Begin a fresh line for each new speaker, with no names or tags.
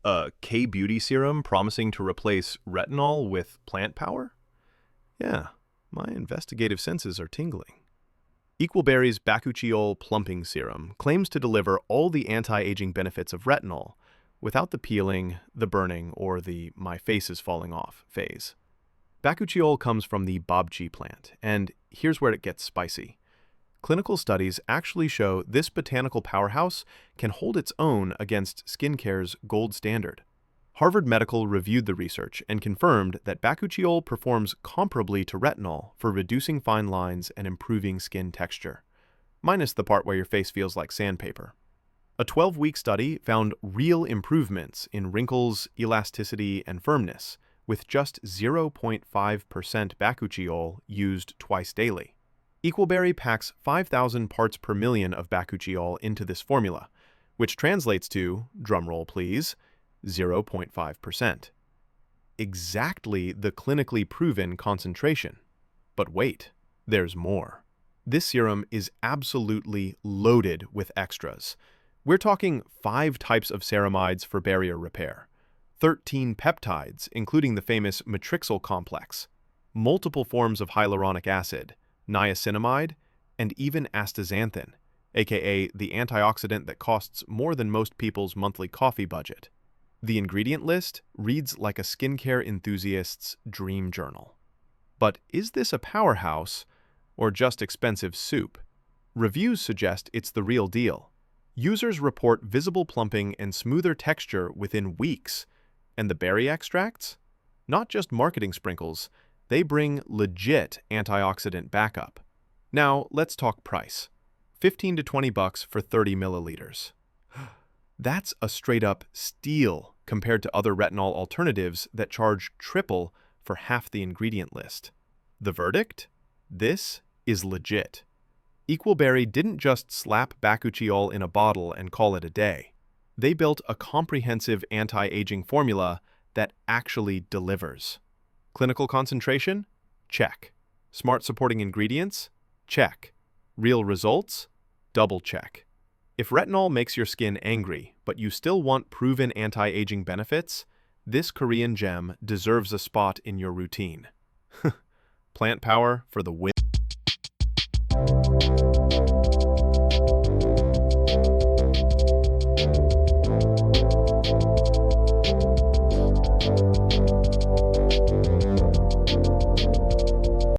A K-beauty serum promising to replace retinol with plant power? Yeah, my investigative senses are tingling. Eqqual's Bakuchiol plumping serum claims to deliver all the anti-aging benefits of retinol without the peeling, the burning, or the "my face is falling off" phase. Bakuchiol comes from the bobchi plant, and here's where it gets spicy. Clinical studies actually show this botanical powerhouse can hold its own against skincare's gold standard. Harvard Medical reviewed the research and confirmed that Bakuchiol performs comparably to retinol for reducing fine lines and improving skin texture, minus the part where your face feels like sandpaper. A 12-week study found real improvements in wrinkles, elasticity, and firmness with just 0.5% Bakuchiol used twice daily. Eqqual packs 5,000 parts per million of Bakuchiol into this formula, which translates to, drumroll please, 0.5%. Exactly the clinically proven concentration. But wait, there's more. This serum is absolutely loaded with extras. We're talking 5 types of ceramides for barrier repair, 13 peptides, including the famous Matrixyl complex, multiple forms of hyaluronic acid, niacinamide, and even astaxanthin, aka the antioxidant that costs more than most people's monthly coffee budget. The ingredient list reads like a skincare enthusiast's dream journal. But is this a powerhouse or just expensive soup? Reviews suggest it's the real deal. Users report visible plumping and smoother texture within weeks, and the berry extracts? Not just marketing sprinkles, they bring legit antioxidant backup. Now, let's talk price. $15 to $20 for 30 milliliters. That's a straight-up steal compared to other retinol alternatives that charge triple for half the ingredient list. The verdict? This is legit. Eqqual didn't just slap Bakuchiol in a bottle and call it a day. They built a comprehensive anti-aging formula that actually delivers. Clinical concentration? Check. Smart supporting ingredients? Check. Real results? Double check. If retinol makes your skin angry, but you still want proven anti-aging benefits, this Korean gem deserves a spot in your routine. Plant power for the win.